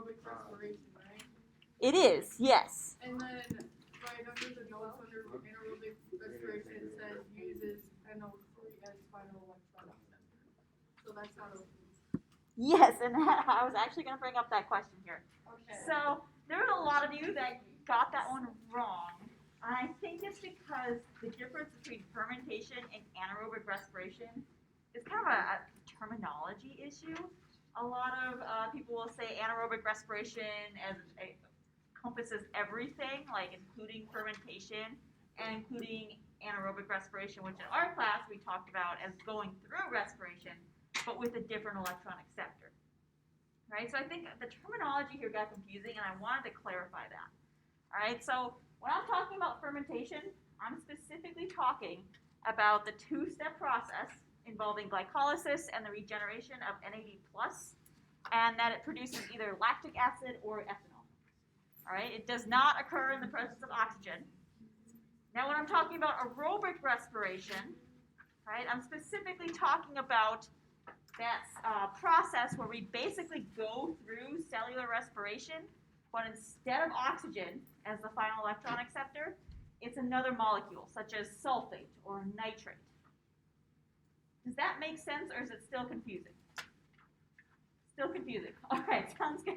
anaerobic respiration, right? It is, yes. And then right under the notes under anaerobic respiration it says uses NO3 as final electron acceptor. So that's not okay. Yes, and I was actually going to bring up that question here. Okay. So there are a lot of you that got that one wrong. And I think it's because the difference between fermentation and anaerobic respiration is kind of a terminology issue. A lot of people will say anaerobic respiration encompasses everything, like including fermentation and including anaerobic respiration, which in our class we talked about as going through respiration, but with a different electron acceptor. Right? So I think the terminology here got confusing, and I wanted to clarify that. All right? So when I'm talking about fermentation, I'm specifically talking about the two-step process involving glycolysis and the regeneration of NAD+, and that it produces either lactic acid or ethanol. All right? It does not occur in the presence of oxygen. Now, when I'm talking about aerobic respiration, right, I'm specifically talking about that process where we basically go through cellular respiration, but instead of oxygen as the final electron acceptor, it's another molecule, such as sulfate or nitrate. Does that make sense, or is it still confusing? Still confusing. All right, sounds good.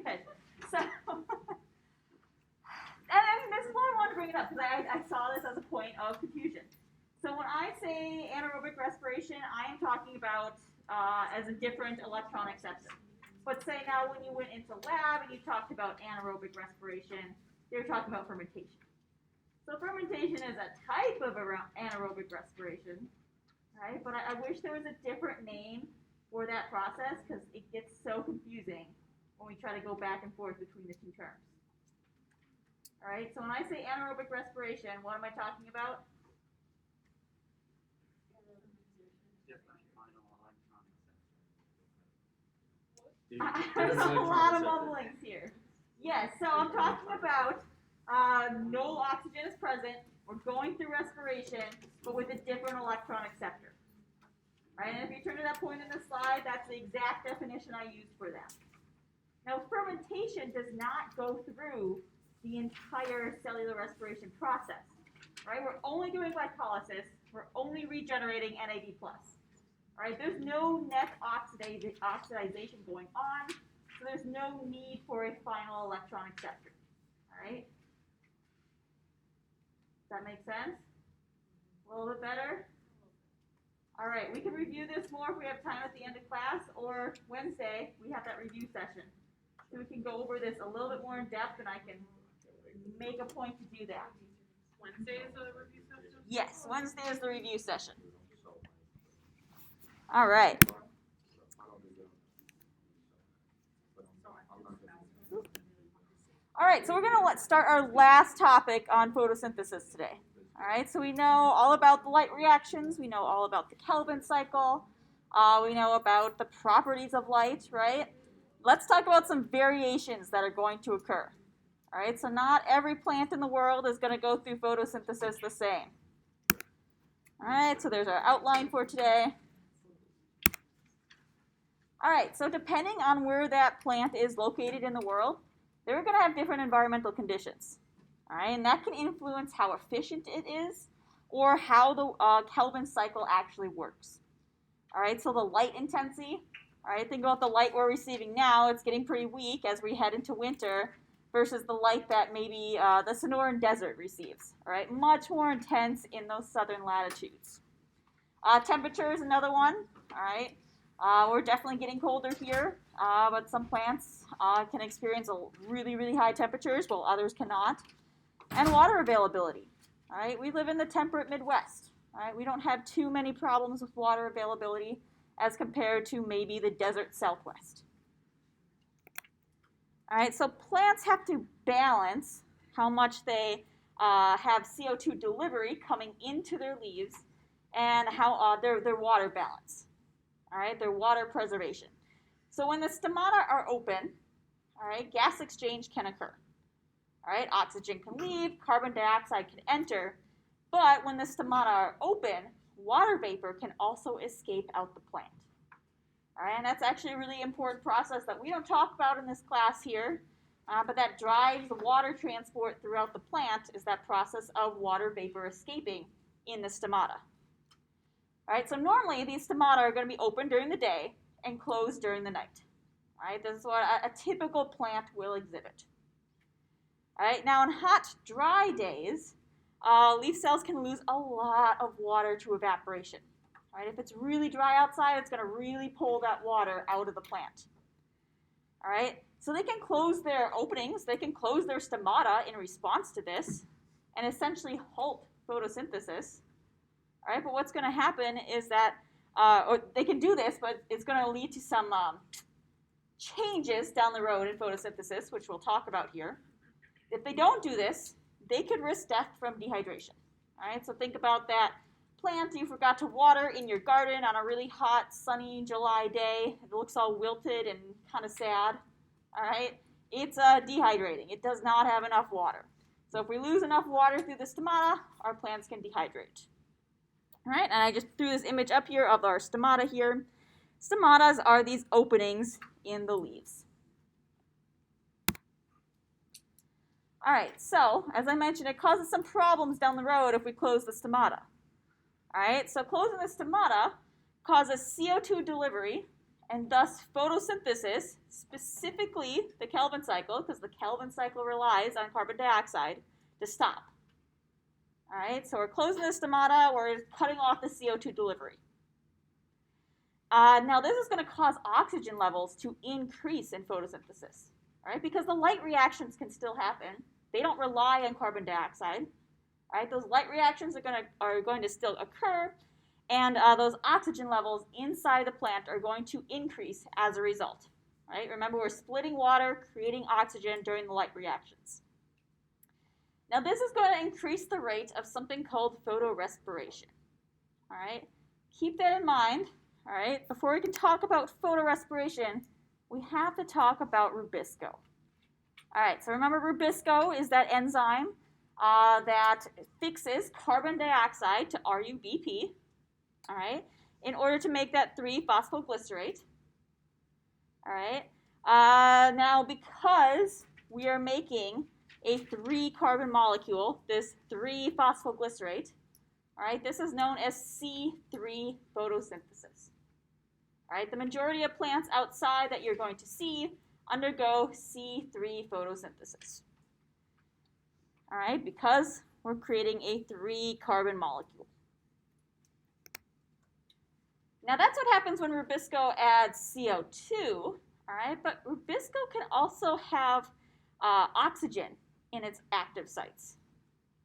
So, and I mean, this is why I wanted to bring it up, because I saw this as a point of confusion. So when I say anaerobic respiration, I am talking about as a different electron acceptor. But say now when you went into lab and you talked about anaerobic respiration, they were talking about fermentation. So fermentation is a type of anaerobic respiration, right? But I wish there was a different name for that process because it gets so confusing when we try to go back and forth between the two terms. All right, so when I say anaerobic respiration, what am I talking about? There's a lot of mumblings here. Yes, so I'm talking about no oxygen is present. We're going through respiration, but with a different electron acceptor. Right, and if you turn to that point in the slide, that's the exact definition I used for that. Now, fermentation does not go through the entire cellular respiration process. Right, we're only doing glycolysis. We're only regenerating NAD+. All right, there's no net oxidization going on, so there's no need for a final electron acceptor. All right? Does that make sense? A little bit better? All right, we can review this more if we have time at the end of class, or Wednesday, we have that review session. So we can go over this a little bit more in depth, and I can make a point to do that. Wednesday is the review session? Yes, Wednesday is the review session. All right. All right, so we're going to start our last topic on photosynthesis today. All right, so we know all about the light reactions. We know all about the Kelvin cycle. We know about the properties of light, right? Let's talk about some variations that are going to occur. All right, so not every plant in the world is going to go through photosynthesis the same. All right, so there's our outline for today. All right, so depending on where that plant is located in the world, they're going to have different environmental conditions. All right, and that can influence how efficient it is or how the Kelvin cycle actually works. All right, so the light intensity, all right, think about the light we're receiving now. It's getting pretty weak as we head into winter versus the light that maybe the Sonoran Desert receives. All right, much more intense in those southern latitudes. Temperature is another one. All right. We're definitely getting colder here, but some plants can experience really, really high temperatures while others cannot. And water availability. All right, we live in the temperate Midwest. All right, we don't have too many problems with water availability as compared to maybe the desert Southwest. All right, so plants have to balance how much they have CO2 delivery coming into their leaves and how their water balance. All right, their water preservation. So when the stomata are open, all right, gas exchange can occur. All right, oxygen can leave, carbon dioxide can enter, but when the stomata are open, water vapor can also escape out the plant. All right, and that's actually a really important process that we don't talk about in this class here, but that drives the water transport throughout the plant is that process of water vapor escaping in the stomata. All right, so normally these stomata are going to be open during the day and closed during the night. All right, this is what a typical plant will exhibit. All right, now on hot, dry days, leaf cells can lose a lot of water to evaporation. All right, if it's really dry outside, it's going to really pull that water out of the plant. All right, so they can close their openings, they can close their stomata in response to this and essentially halt photosynthesis. All right, but what's going to happen is that, or they can do this, but it's going to lead to some changes down the road in photosynthesis, which we'll talk about here. If they don't do this, they could risk death from dehydration. All right, so think about that plant you forgot to water in your garden on a really hot, sunny July day. It looks all wilted and kind of sad. All right, it's dehydrating. It does not have enough water. So if we lose enough water through the stomata, our plants can dehydrate. All right, and I just threw this image up here of our stomata here. Stomatas are these openings in the leaves. All right, so as I mentioned, it causes some problems down the road if we close the stomata. All right, so closing the stomata causes CO2 delivery and thus photosynthesis, specifically the Calvin cycle, because the Calvin cycle relies on carbon dioxide, to stop. All right, so we're closing the stomata, we're cutting off the CO2 delivery. Now this is going to cause oxygen levels to increase in photosynthesis, all right, because the light reactions can still happen. They don't rely on carbon dioxide. All right, those light reactions are going to still occur, and those oxygen levels inside the plant are going to increase as a result. All right, remember we're splitting water, creating oxygen during the light reactions. Now this is going to increase the rate of something called photorespiration. All right, keep that in mind. All right, before we can talk about photorespiration, we have to talk about rubisco. All right, so remember rubisco is that enzyme that fixes carbon dioxide to RUBP, all right, in order to make that 3-phosphoglycerate. All right, now because we are making a 3-carbon molecule, this 3-phosphoglycerate, all right, this is known as C3 photosynthesis. All right, the majority of plants outside that you're going to see undergo C3 photosynthesis. All right, because we're creating a 3-carbon molecule. Now that's what happens when rubisco adds CO2, all right, but rubisco can also have oxygen in its active sites.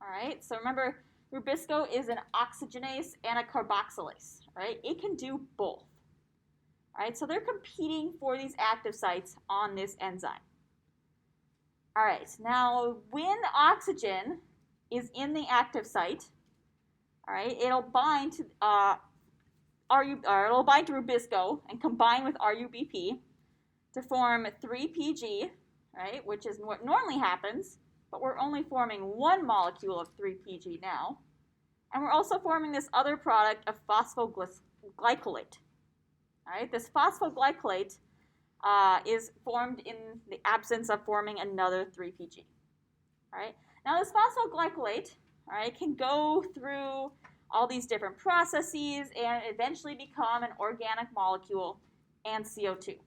All right, so remember rubisco is an oxygenase and a carboxylase, right? It can do both. All right, so they're competing for these active sites on this enzyme. All right, now when oxygen is in the active site, all right, it'll bind to rubisco and combine with RUBP to form 3PG, right, which is what normally happens, but we're only forming one molecule of 3PG now, and we're also forming this other product of phosphoglycolate. All right, this phosphoglycolate is formed in the absence of forming another 3PG. All right, now this phosphoglycolate, all right, can go through all these different processes and eventually become an organic molecule and CO2.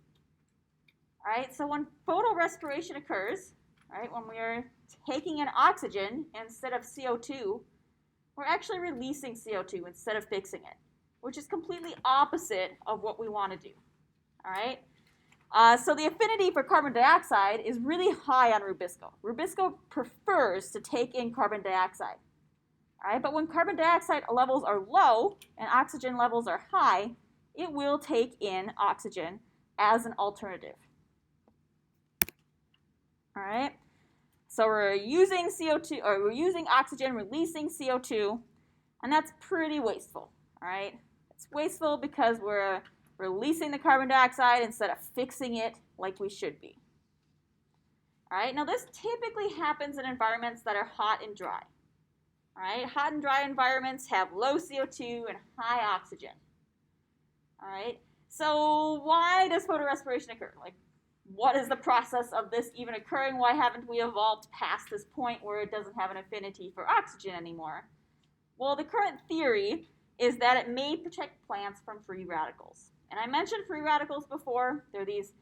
All right, so when photorespiration occurs, all right, when we're taking in oxygen instead of CO2, we're actually releasing CO2 instead of fixing it, which is completely opposite of what we want to do. All right, so the affinity for carbon dioxide is really high on rubisco. Rubisco prefers to take in carbon dioxide. All right, but when carbon dioxide levels are low and oxygen levels are high, it will take in oxygen as an alternative. All right, so we're using CO2, or we're using oxygen, releasing CO2, and that's pretty wasteful. All right, it's wasteful because we're releasing the carbon dioxide instead of fixing it like we should be. All right, now this typically happens in environments that are hot and dry. All right, hot and dry environments have low CO2 and high oxygen. All right, so why does photorespiration occur? Like, what is the process of this even occurring? Why haven't we evolved past this point where it doesn't have an affinity for oxygen anymore? Well, the current theory is that it may protect plants from free radicals. And I mentioned free radicals before. They're these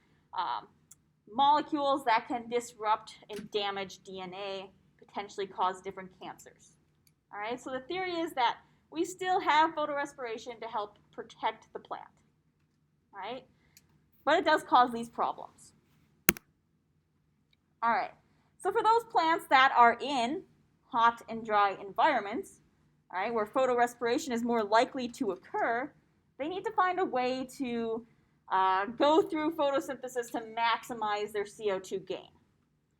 molecules that can disrupt and damage DNA, potentially cause different cancers. All right, so the theory is that we still have photorespiration to help protect the plant, right? But it does cause these problems. All right, so for those plants that are in hot and dry environments, all right, where photorespiration is more likely to occur, they need to find a way to go through photosynthesis to maximize their CO2 gain.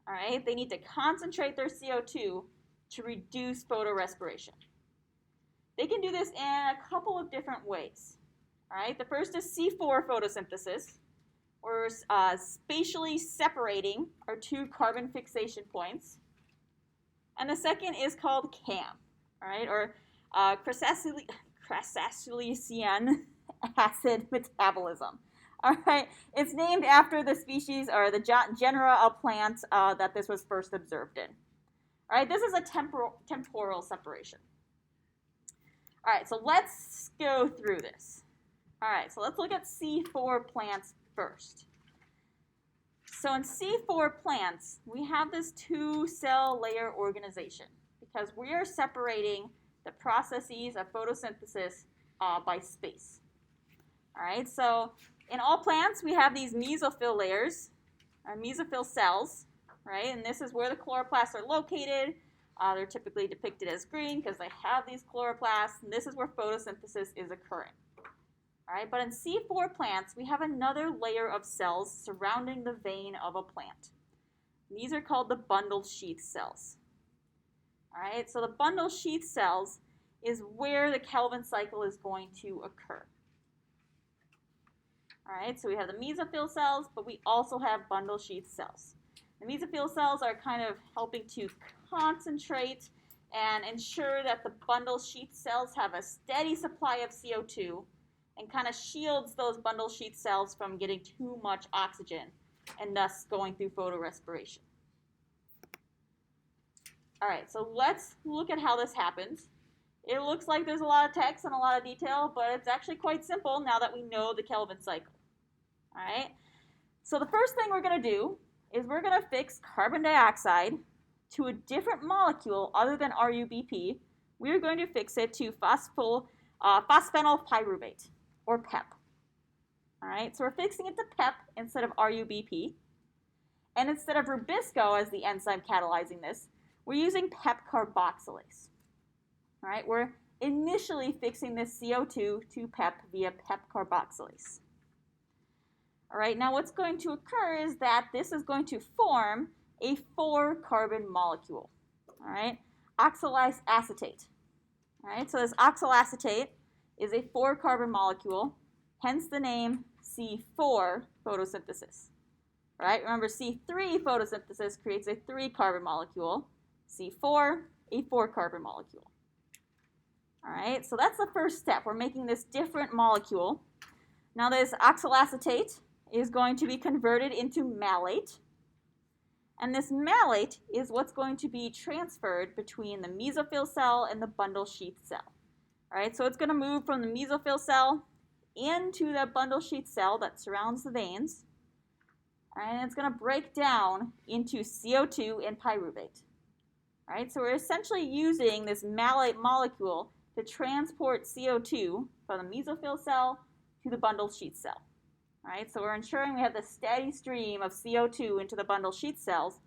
All right, they need to concentrate their CO2 to reduce photorespiration. They can do this in a couple of different ways. All right, the first is C4 photosynthesis, or spatially separating our two carbon fixation points. And the second is called CAM, all right, or crassulacean acid metabolism. All right, it's named after the species or the genera of plants that this was first observed in. All right, this is a temporal separation. All right, so let's go through this. All right, so let's look at C4 plants first. So in C4 plants, we have this two-cell layer organization because we are separating the processes of photosynthesis by space. All right, so in all plants, we have these mesophyll layers, mesophyll cells, right? And this is where the chloroplasts are located. They're typically depicted as green because they have these chloroplasts, and this is where photosynthesis is occurring. All right, but in C4 plants, we have another layer of cells surrounding the vein of a plant. These are called the bundle sheath cells. All right, so the bundle sheath cells is where the Calvin cycle is going to occur. All right, so we have the mesophyll cells, but we also have bundle sheath cells. The mesophyll cells are kind of helping to concentrate and ensure that the bundle sheath cells have a steady supply of CO2 and kind of shields those bundle sheath cells from getting too much oxygen and thus going through photorespiration. All right, so let's look at how this happens. It looks like there's a lot of text and a lot of detail, but it's actually quite simple now that we know the Calvin cycle. All right, so the first thing we're going to do is we're going to fix carbon dioxide to a different molecule other than RUBP. We're going to fix it to phosphenyl pyruvate, or PEP. All right, so we're fixing it to PEP instead of RUBP. And instead of Rubisco as the enzyme catalyzing this, we're using PEP carboxylase. All right, we're initially fixing this CO2 to PEP via PEP carboxylase. All right, now what's going to occur is that this is going to form a 4-carbon molecule. All right, oxalase acetate. All right, so this oxalacetate is a 4-carbon molecule, hence the name C4 photosynthesis. All right, remember C3 photosynthesis creates a 3-carbon molecule. C4, a 4-carbon molecule. All right, so that's the first step. We're making this different molecule. Now this oxalacetate is going to be converted into malate. And this malate is what's going to be transferred between the mesophyll cell and the bundle sheath cell. All right, so it's going to move from the mesophyll cell into the bundle sheath cell that surrounds the veins. And it's going to break down into CO2 and pyruvate. All right, so we're essentially using this malate molecule to transport CO2 from the mesophyll cell to the bundle sheath cell. All right, so we're ensuring we have the steady stream of CO2 into the bundle sheath cells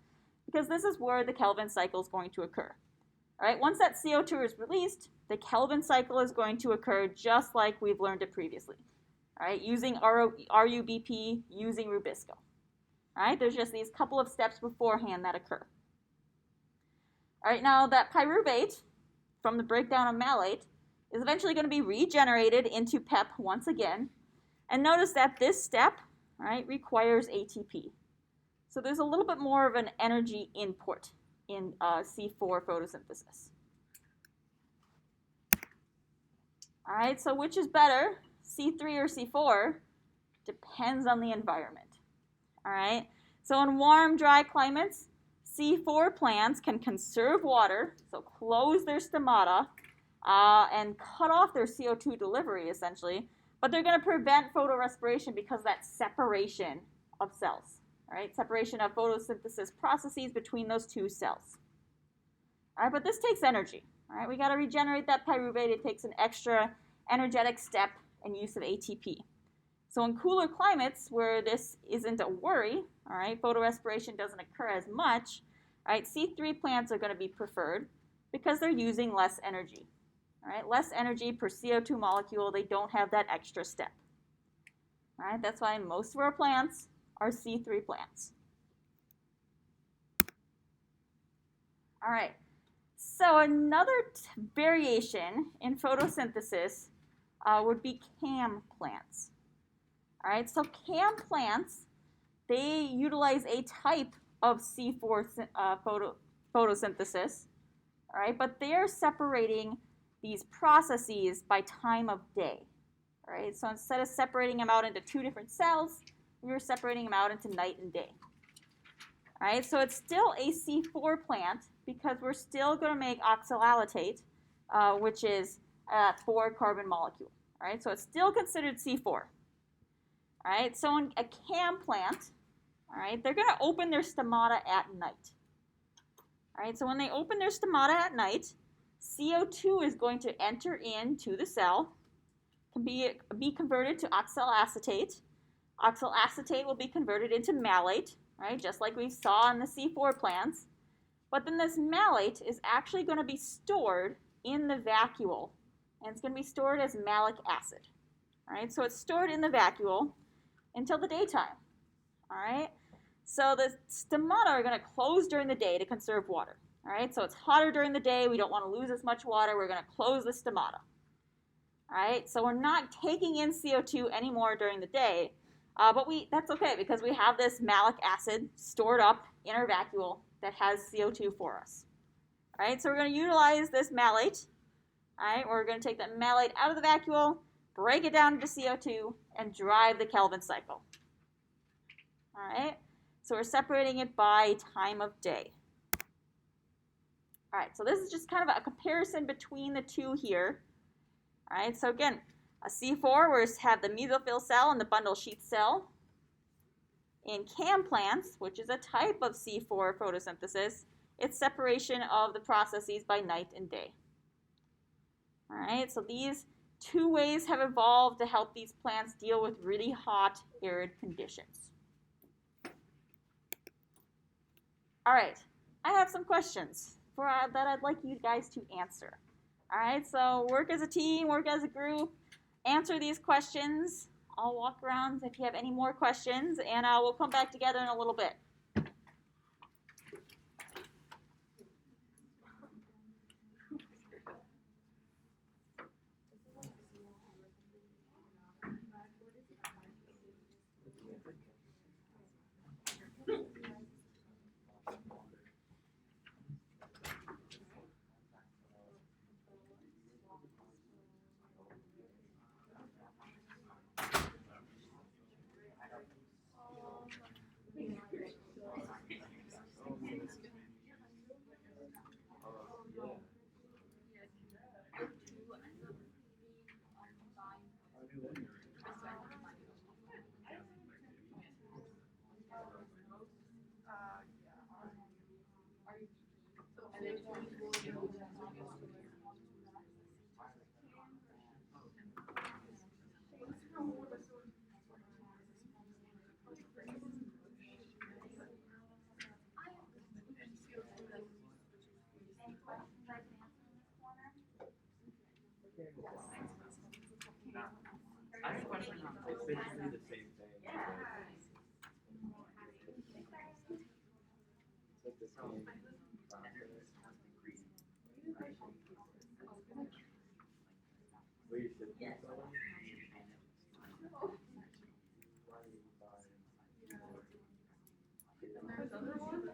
because this is where the Calvin cycle is going to occur. All right, once that CO2 is released, the Calvin cycle is going to occur just like we've learned it previously. All right, using RUBP, using Rubisco. All right, there's just these couple of steps beforehand that occur. All right, now that pyruvate from the breakdown of malate is eventually going to be regenerated into PEP once again. And notice that this step, right, requires ATP. So there's a little bit more of an energy input in C4 photosynthesis. All right, so which is better, C3 or C4? Depends on the environment. All right. So in warm, dry climates, C4 plants can conserve water, so close their stomata and cut off their CO2 delivery, essentially. But they're going to prevent photorespiration because of that separation of cells, all right? Separation of photosynthesis processes between those two cells. All right, but this takes energy. All right, we got to regenerate that pyruvate. It takes an extra energetic step and use of ATP. So in cooler climates where this isn't a worry, all right, photorespiration doesn't occur as much, all right, C3 plants are going to be preferred because they're using less energy. All right, less energy per CO2 molecule. They don't have that extra step. All right, that's why most of our plants are C3 plants. All right, so another variation in photosynthesis would be CAM plants. All right, so CAM plants, they utilize a type of C4 photosynthesis, all right, but they're separating these processes by time of day, all right? So instead of separating them out into two different cells, we're separating them out into night and day. All right, so it's still a C4 plant because we're still going to make oxaloatate, which is a 4-carbon molecule. All right, so it's still considered C4. All right, so in a CAM plant, all right, they're going to open their stomata at night. All right, so when they open their stomata at night, CO2 is going to enter into the cell, can be converted to oxaloacetate. Oxaloacetate will be converted into malate, right, just like we saw in the C4 plants. But then this malate is actually going to be stored in the vacuole, and it's going to be stored as malic acid. All right, so it's stored in the vacuole until the daytime. All right, so the stomata are going to close during the day to conserve water. All right, so it's hotter during the day. We don't want to lose as much water. We're going to close the stomata. All right, so we're not taking in CO2 anymore during the day, but that's okay because we have this malic acid stored up in our vacuole that has CO2 for us. All right, so we're going to utilize this malate. All right, we're going to take that malate out of the vacuole, break it down into CO2, and drive the Kelvin cycle. All right, so we're separating it by time of day. All right, so this is just kind of a comparison between the two here. All right, so again, a C4, we have the mesophyll cell and the bundle sheath cell. In CAM plants, which is a type of C4 photosynthesis, it's separation of the processes by night and day. All right, so these two ways have evolved to help these plants deal with really hot, arid conditions. All right, I have some questions that I'd like you guys to answer. All right, so work as a team, work as a group, answer these questions. I'll walk around if you have any more questions, and we'll come back together in a little bit. I have a question on it's basically the same thing. It's like the same process. Where you should be going. There's other ones.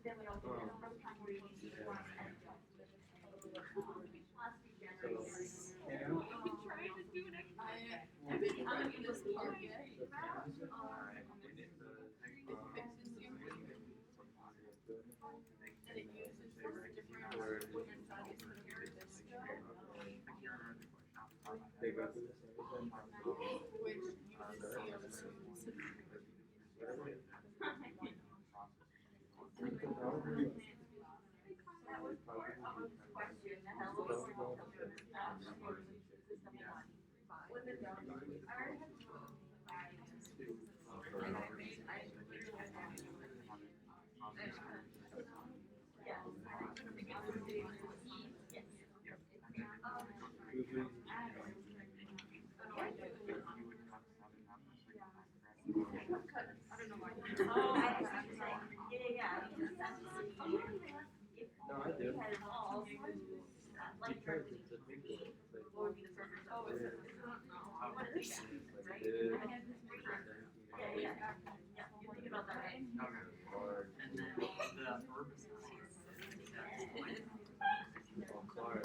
then we also did the first time where you use one and So, Trying to do it. I'm in this part yet. the canvas and it does, It fixes you. And it uses this different wooden size to carry this stuff, they go through the same thing. which uses CO2. that was part of the question, the hell was I don't know why. Oh, I see what you're saying. Yeah. No, I do. Had it all. Like, Because it's a big deal. It's like, what would be the first? Oh, it's what is it? like Right? this, Yeah. You think about that, right? or And then the herbicides, or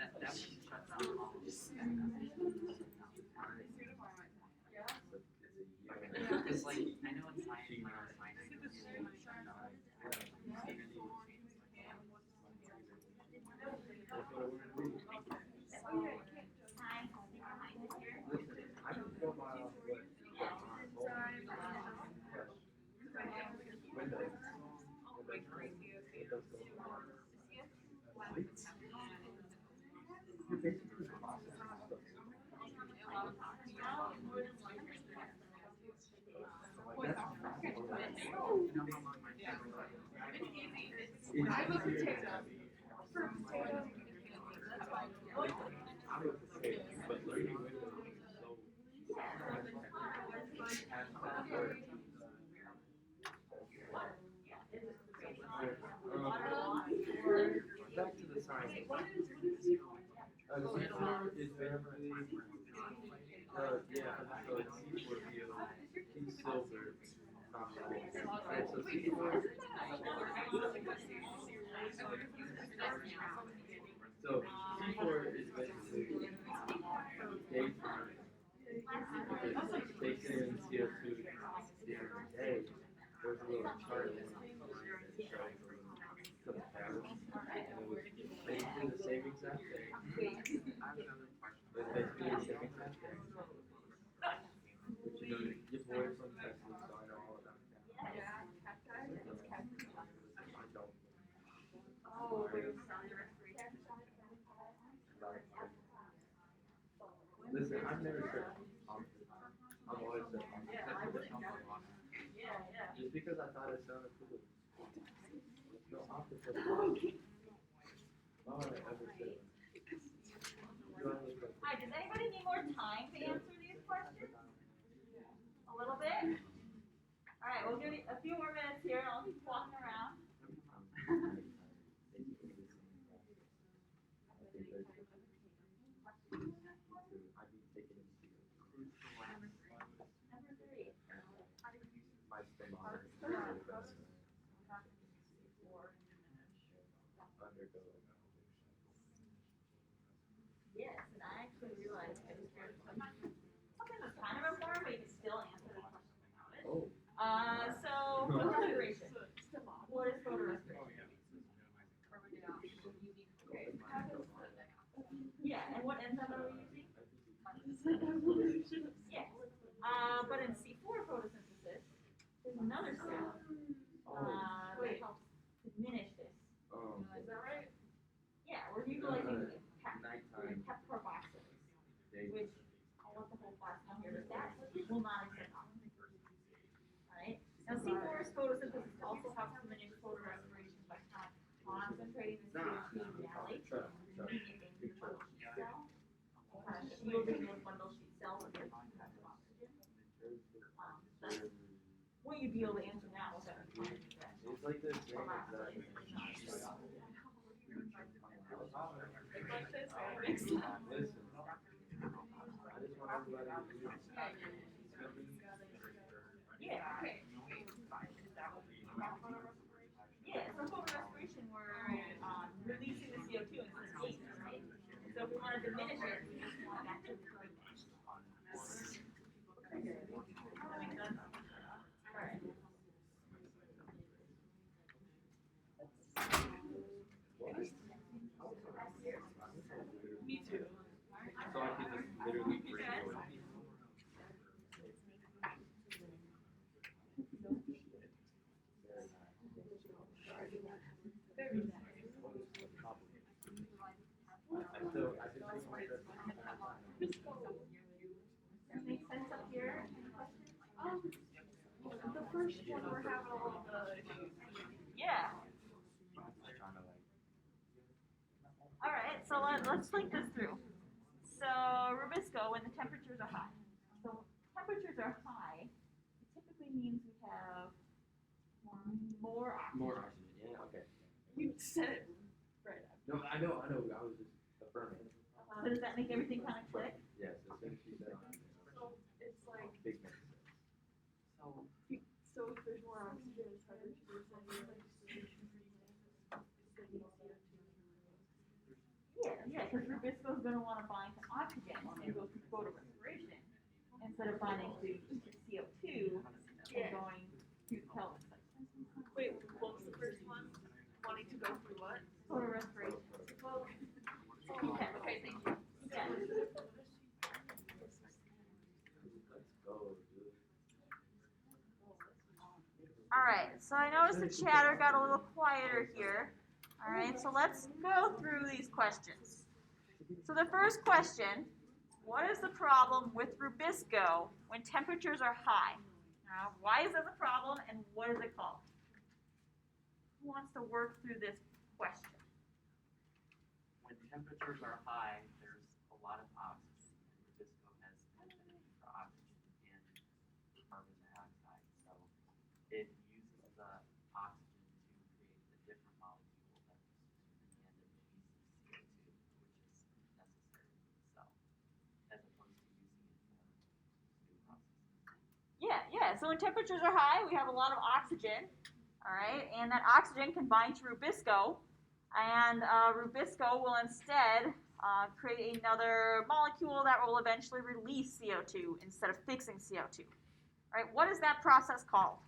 that shuts down all of this. It's like, I know it's science, when I was mining. I can go by off what you're basically processing stuff. Like, that's You know how long my I'm a potato. For a potato, that's fine. I'm a potato, but learning Windows is so back to the science. C4 is basically, yeah, so it's C4PO, he's silver, not gold. Right, so C4, so C4 is basically day time. It's taking in CO2 during the day. There's a little chart in that shows the pattern, and it was basically the same exact thing. I have another question. It's basically the same exact thing. But you know, your boy from Texas, so I know all about that. Yeah, cacti, it's cacti. I don't. Oh, there's cellular respiration. Listen, I've never said pumpkin. I've always said pumpkin. Yeah. Just because I thought it sounded cool. No, octopus. Why would I ever say that? Do I look like Hi, does anybody need more time to answer these questions? A little bit? All right, we'll give you a few more minutes here and I'll keep walking around. Number 3. My thermometer is really best undergo. Yes, and I actually realized I just read something that's kind of important, but you can still answer the question without it. Oh. So photorespiration. What is photorespiration? Yeah, and what enzyme are we using? Yes. But in C4 photosynthesis, there's another step that helps diminish this. Is that right? Yeah, we're utilizing Nighttime. pepperoxidase, Day. which I'll let the whole class come here, but that will not exist. Alright? Now C4's photosynthesis also helps diminish photorespiration by concentrating the CO2 malate immediately in the bundle sheet cell, shielding those bundle sheet cells with their contact of oxygen. That's what you'd be able to answer now without responding to that. It's like this thing It's like this, right? Listen, I just want everybody to do this. Yeah. Okay. Yeah, so literally break away. Make sense up here? The first one we're having all the. Yeah. All right, so let's think this through. So Rubisco, when the temperatures are high. So temperatures are high, it typically means we have more oxygen. More oxygen, yeah, okay. You said it right. No, I know, I was just affirming. So does that make everything kind of click? Yes, as soon as she said oxygen. So it's like, Big mix. So, so if there's more oxygen, it's harder to do something like solution treatment. Yeah, because Rubisco is going to want to bind to oxygen and go through photorespiration instead of binding to CO2 and going through the Kelvin cycle. Wait, what was the first one? Wanting to go through what? Photorespiration. Okay, okay, thank you. Yeah. All right, so I noticed the chatter got a little quieter here. All right, so let's go through these questions. So the first question, what is the problem with Rubisco when temperatures are high? Why is this a problem and what is it called? Who wants to work through this question? when temperatures are high, there's a lot of oxygen. And Rubisco has an affinity for oxygen and carbon dioxide. So it uses the oxygen to create a different molecule that in the end it releases CO2, which is necessary for the cell, as opposed to using it for new processes. Yeah. So when temperatures are high, we have a lot of oxygen, all right? And that oxygen can bind to Rubisco, and Rubisco will instead create another molecule that will eventually release CO2 instead of fixing CO2. All right, what is that process called?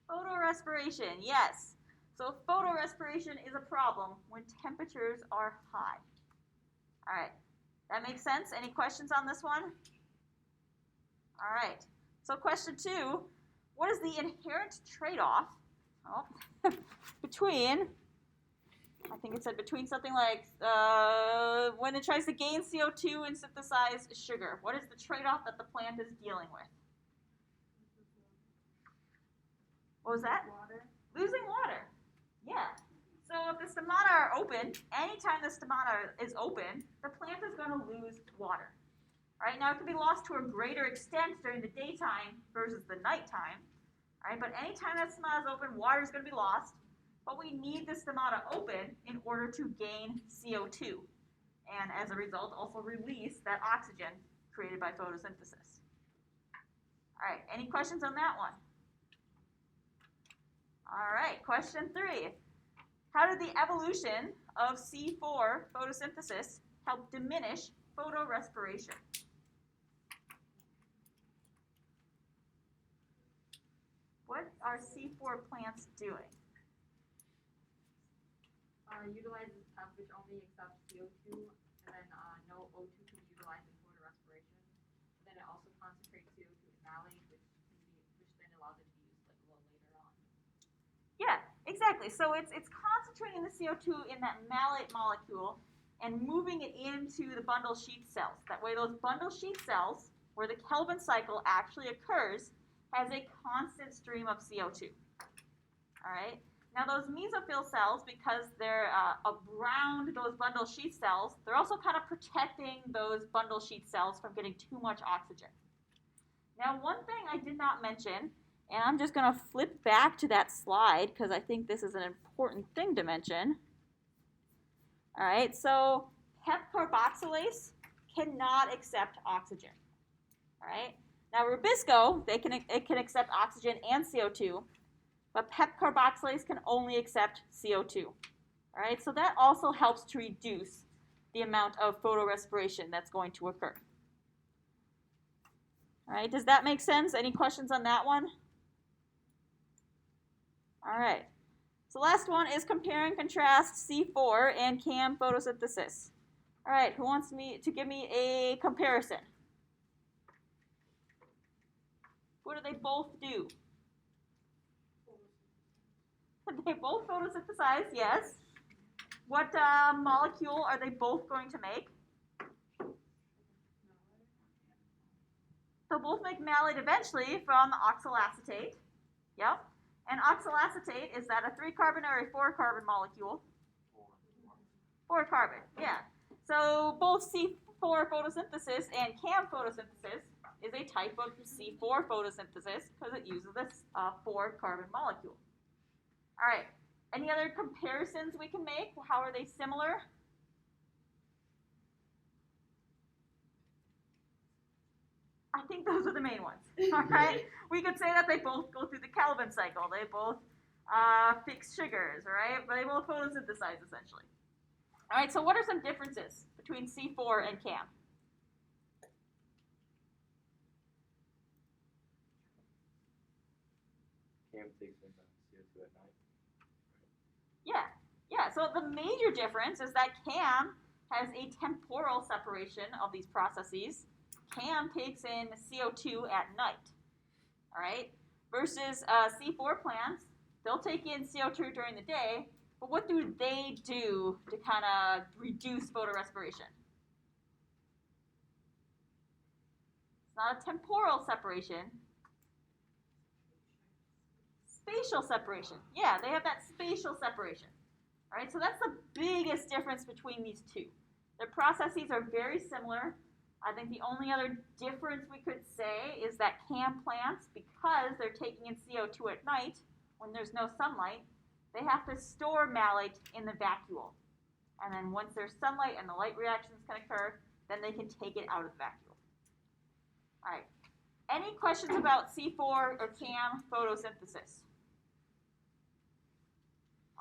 Photorespiration, yes. So photorespiration is a problem when temperatures are high. All right, that makes sense? Any questions on this one? All right, so question 2, what is the inherent trade-off between, I think it said between something like when it tries to gain CO2 and synthesize sugar. What is the trade-off that the plant is dealing with? What was that? Water. Losing water. Yeah. So if the stomata are open, anytime the stomata is open, the plant is going to lose water. All right, now it can be lost to a greater extent during the daytime versus the nighttime. All right, but anytime that stomata is open, water is going to be lost. But we need the stomata open in order to gain CO2, and as a result, also release that oxygen created by photosynthesis. All right, any questions on that one? All right, question 3. How did the evolution of C4 photosynthesis help diminish photorespiration? What are C4 plants doing? Utilizes PEP, which only accepts CO2, and then no O2 can be utilized in photorespiration. And then it also concentrates CO2 in malate, which then allows it to be used like a little later on. Yeah, exactly. So it's concentrating the CO2 in that malate molecule and moving it into the bundle sheath cells. That way those bundle sheath cells, where the Kelvin cycle actually occurs, has a constant stream of CO2. All right? Now those mesophyll cells, because they're around those bundle sheath cells, they're also kind of protecting those bundle sheath cells from getting too much oxygen. Now one thing I did not mention, and I'm just going to flip back to that slide because I think this is an important thing to mention. All right, so PEP carboxylase cannot accept oxygen. All right, now Rubisco, it can accept oxygen and CO2, but PEP carboxylase can only accept CO2. All right, so that also helps to reduce the amount of photorespiration that's going to occur. All right, does that make sense? Any questions on that one? All right, so last one is compare and contrast C4 and CAM photosynthesis. All right, who wants to give me a comparison? What do they both do? They both photosynthesize, yes. What molecule are they both going to make? They'll both make malate eventually from oxaloacetate. Yep. And oxaloacetate, is that a 3-carbon or a 4-carbon molecule? 4-carbon, yeah. So both C4 photosynthesis and CAM photosynthesis is a type of C4 photosynthesis because it uses this 4-carbon molecule. All right. Any other comparisons we can make? How are they similar? I think those are the main ones. All right. We could say that they both go through the Calvin cycle. They both fix sugars, right? But they both photosynthesize essentially. All right. So what are some differences between C4 and CAM? CAM takes in CO2 at night. Yeah. So the major difference is that CAM has a temporal separation of these processes. CAM takes in CO2 at night, all right? Versus C4 plants, they'll take in CO2 during the day, but what do they do to kind of reduce photorespiration? It's not a temporal separation. Spatial separation. Yeah, they have that spatial separation. All right, so that's the biggest difference between these two. Their processes are very similar. I think the only other difference we could say is that CAM plants, because they're taking in CO2 at night when there's no sunlight, they have to store malate in the vacuole. And then once there's sunlight and the light reactions can occur, then they can take it out of the vacuole. All right. Any questions about C4 or CAM photosynthesis?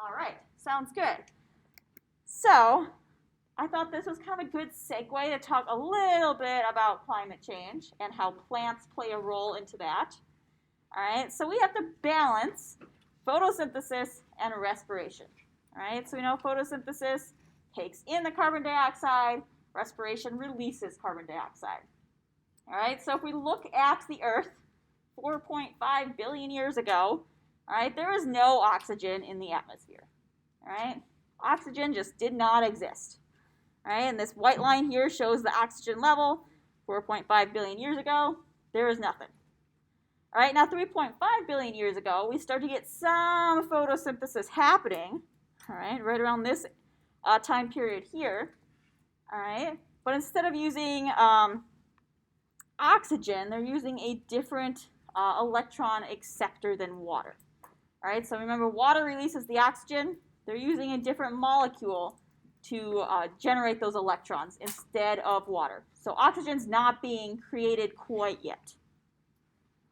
All right. Sounds good. So I thought this was kind of a good segue to talk a little bit about climate change and how plants play a role into that. All right, so we have to balance photosynthesis and respiration. All right, so we know photosynthesis takes in the carbon dioxide, respiration releases carbon dioxide. All right, so if we look at the Earth 4.5 billion years ago, all right, there was no oxygen in the atmosphere. All right, oxygen just did not exist. All right, and this white line here shows the oxygen level 4.5 billion years ago. There is nothing. All right, now 3.5 billion years ago, we start to get some photosynthesis happening, all right around this time period here. All right, but instead of using oxygen, they're using a different electron acceptor than water. All right, so remember, water releases the oxygen. They're using a different molecule to generate those electrons instead of water. So oxygen's not being created quite yet.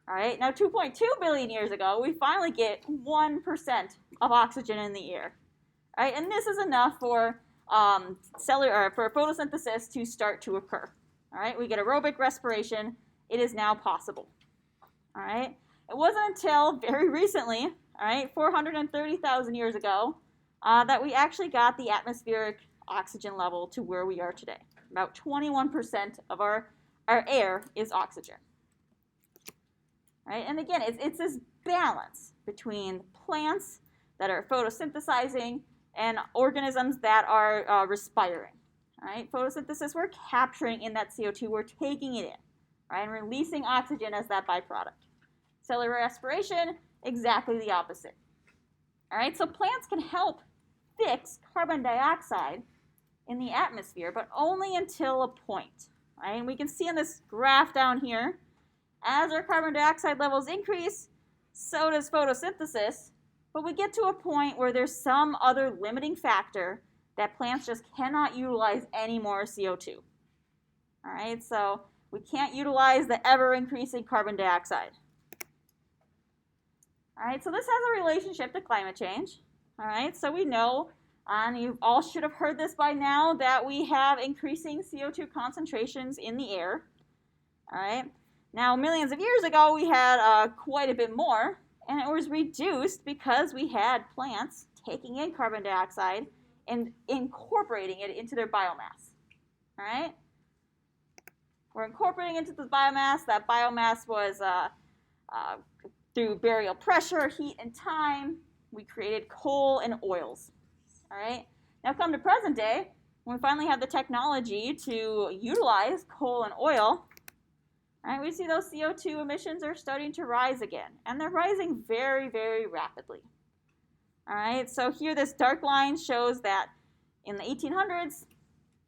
All right, now 2.2 billion years ago, we finally get 1% of oxygen in the air. All right, and this is enough for for photosynthesis to start to occur. All right, we get aerobic respiration. It is now possible. All right, it wasn't until very recently, all right, 430,000 years ago, that we actually got the atmospheric oxygen level to where we are today. About 21% of our air is oxygen. Right? And again, it's this balance between plants that are photosynthesizing and organisms that are respiring. Right? Photosynthesis, we're capturing in that CO2, we're taking it in, right? And releasing oxygen as that byproduct. Cellular respiration, exactly the opposite. All right, so plants can help fix carbon dioxide in the atmosphere, but only until a point. Right? And we can see on this graph down here, as our carbon dioxide levels increase, so does photosynthesis, but we get to a point where there's some other limiting factor that plants just cannot utilize any more CO2. All right, so we can't utilize the ever-increasing carbon dioxide. All right, so this has a relationship to climate change. All right, so we know, and you all should have heard this by now, that we have increasing CO2 concentrations in the air. All right. Now, millions of years ago, we had quite a bit more, and it was reduced because we had plants taking in carbon dioxide and incorporating it into their biomass. All right? We're incorporating into the biomass. That biomass was through burial pressure, heat, and time. We created coal and oils. All right? Now come to present day, when we finally have the technology to utilize coal and oil, all right, we see those CO2 emissions are starting to rise again, and they're rising very, very rapidly. All right, so here this dark line shows that in the 1800s,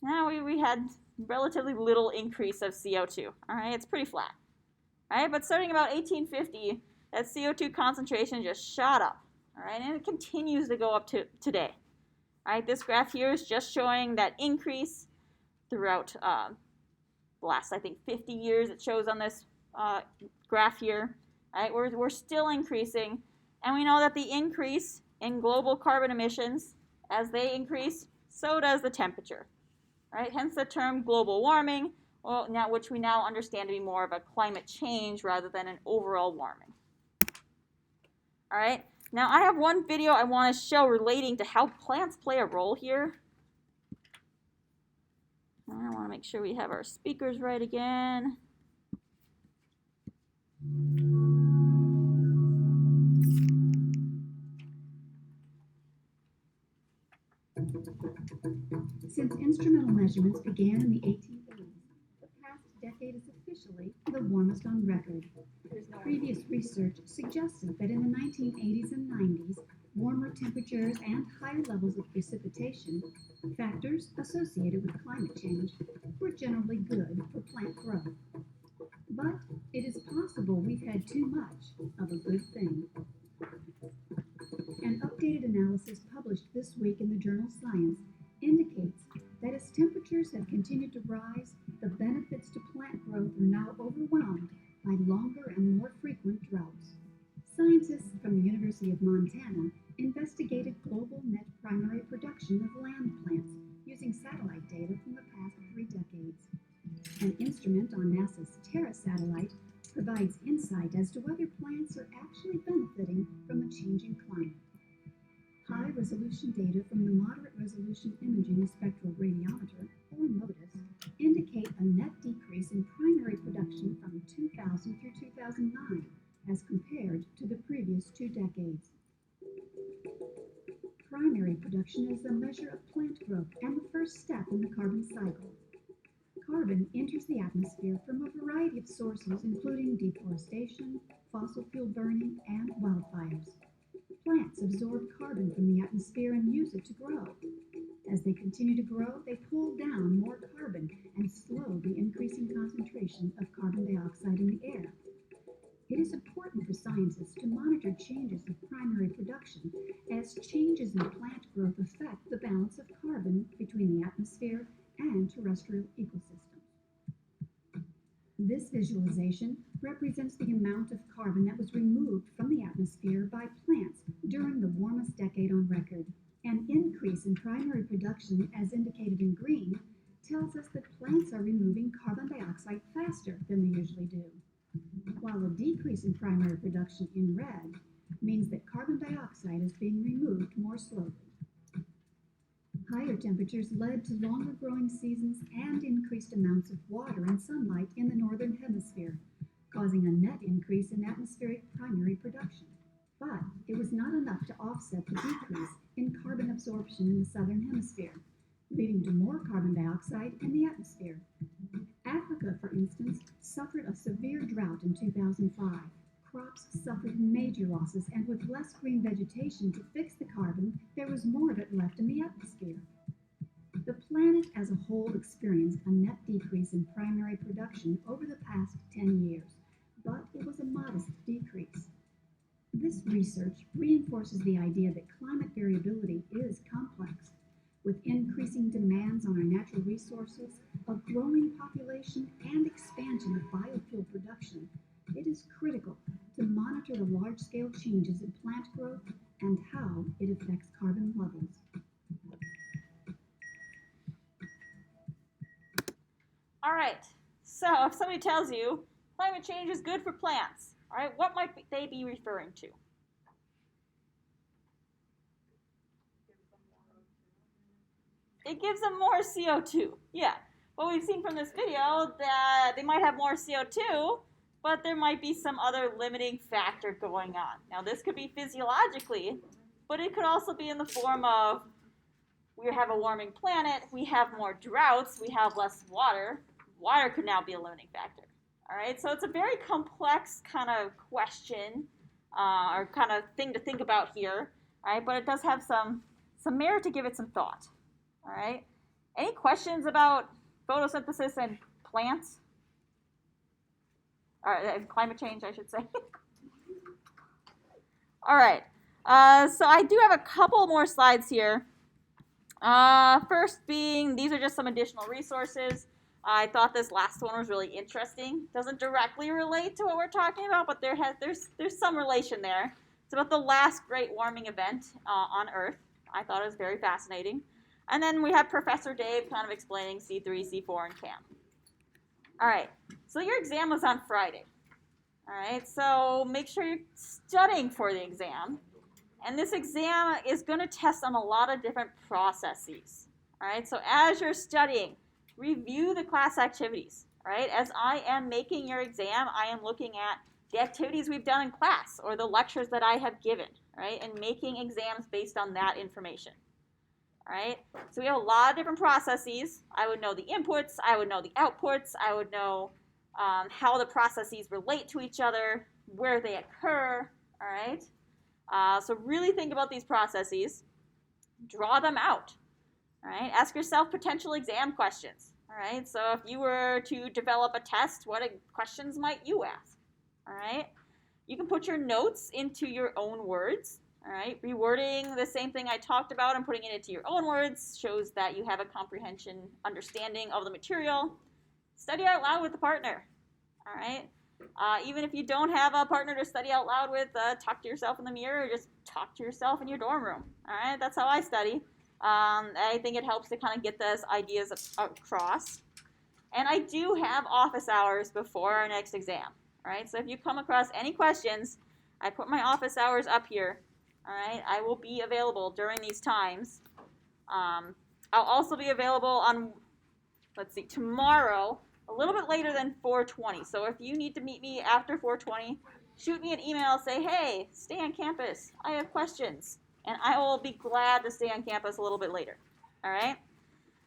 now we had relatively little increase of CO2. All right, it's pretty flat. All right, but starting about 1850, that CO2 concentration just shot up. All right, and it continues to go up to today. All right, this graph here is just showing that increase throughout the last, I think, 50 years. It shows on this graph here. All right, we're still increasing, and we know that the increase in global carbon emissions, as they increase, so does the temperature. Right? Hence the term global warming, well, now, which we now understand to be more of a climate change rather than an overall warming. All right, now I have one video I want to show relating to how plants play a role here. I want to make sure we have our speakers right again. Since instrumental measurements began in the 1880s, the past decade is officially the warmest on record. Previous research suggested that in the 1980s and 90s, warmer temperatures and higher levels of precipitation, factors associated with climate change, were generally good for plant growth. But it is possible we've had too much of a good thing. An updated analysis published this week in the journal Science indicates that as temperatures have continued to rise, the benefits to plant growth are now overwhelmed by longer and more frequent droughts. Scientists from the University of Montana investigated global net primary production of land plants using satellite data from the past 3 decades. An instrument on NASA's Terra satellite provides insight as to whether plants are actually benefiting from a changing climate. High-resolution data from the Moderate-Resolution Imaging Spectral Radiometer, or MODIS, indicate a net decrease in primary production from 2000 through 2009 as compared to the previous 2 decades. Primary production is a measure of plant growth and the first step in the carbon cycle. Carbon enters the atmosphere from a variety of sources, including deforestation, fossil fuel burning, and wildfires. Plants absorb carbon from the atmosphere and use it to grow. As they continue to grow, they pull down more carbon and slow the increasing concentration of carbon dioxide in the air. It is important for scientists to monitor changes in primary production, as changes in plant growth affect the balance of carbon between the atmosphere and terrestrial ecosystems. This visualization represents the amount of carbon that was removed from the atmosphere by plants during the warmest decade on record. An increase in primary production, as indicated in green, tells us that plants are removing carbon dioxide faster than they usually do, while a decrease in primary production in red means that carbon dioxide is being removed more slowly. Higher temperatures led to longer growing seasons and increased amounts of water and sunlight in the northern hemisphere, causing a net increase in atmospheric primary production. But it was not enough to offset the decrease in carbon absorption in the southern hemisphere, leading to more carbon dioxide in the atmosphere. Africa, for instance, suffered a severe drought in 2005. Crops suffered major losses, and with less green vegetation to fix the carbon, there was more of it left in the atmosphere. The planet as a whole experienced a net decrease in primary production over the past 10 years, but it was a modest decrease. This research reinforces the idea that climate variability is complex. With increasing demands on our natural resources, a growing population, and expansion of biofuel production, it is critical to monitor the large-scale changes in plant growth and how it affects carbon levels. All right, so if somebody tells you climate change is good for plants, all right, what might they be referring to? It gives them more CO2, yeah. But we've seen from this video that they might have more CO2, but there might be some other limiting factor going on. Now, this could be physiologically, but it could also be in the form of we have a warming planet, we have more droughts, we have less water. Water could now be a limiting factor. All right, so it's a very complex kind of question or kind of thing to think about here. All right, but it does have some merit to give it some thought. All right, any questions about photosynthesis and plants? All right, climate change, I should say. All right, so I do have a couple more slides here. First being, these are just some additional resources. I thought this last one was really interesting. Doesn't directly relate to what we're talking about, but there's some relation there. It's about the last great warming event on Earth. I thought it was very fascinating. And then we have Professor Dave kind of explaining C3, C4, and CAM. All right, so your exam was on Friday. All right, so make sure you're studying for the exam. And this exam is going to test on a lot of different processes. All right, so as you're studying, review the class activities. All right, as I am making your exam, I am looking at the activities we've done in class or the lectures that I have given, right, and making exams based on that information. All right, so we have a lot of different processes. I would know the inputs, I would know the outputs, I would know how the processes relate to each other, where they occur, all right? So really think about these processes. Draw them out, all right? Ask yourself potential exam questions, all right? So if you were to develop a test, what questions might you ask, all right? You can put your notes into your own words, all right? Rewording the same thing I talked about and putting it into your own words shows that you have a comprehension, understanding of the material. Study out loud with a partner, all right? Even if you don't have a partner to study out loud with, talk to yourself in the mirror or just talk to yourself in your dorm room, all right? That's how I study. I think it helps to kind of get those ideas across. And I do have office hours before our next exam, all right? So if you come across any questions, I put my office hours up here, all right? I will be available during these times. I'll also be available on, let's see, tomorrow, a little bit later than 4:20. So if you need to meet me after 4:20, shoot me an email, say, hey, stay on campus. I have questions. And I will be glad to stay on campus a little bit later. All right?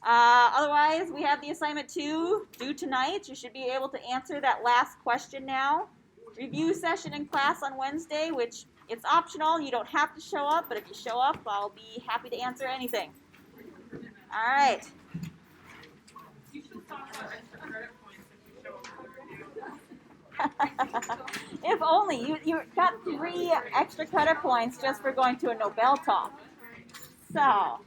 Otherwise, we have the assignment 2 due tonight. You should be able to answer that last question now. Review session in class on Wednesday, which it's optional. You don't have to show up, but if you show up, I'll be happy to answer anything. All right. You should talk about extra credit points if you show up for the review. If only. You got 3 extra credit points just for going to a Nobel talk. So.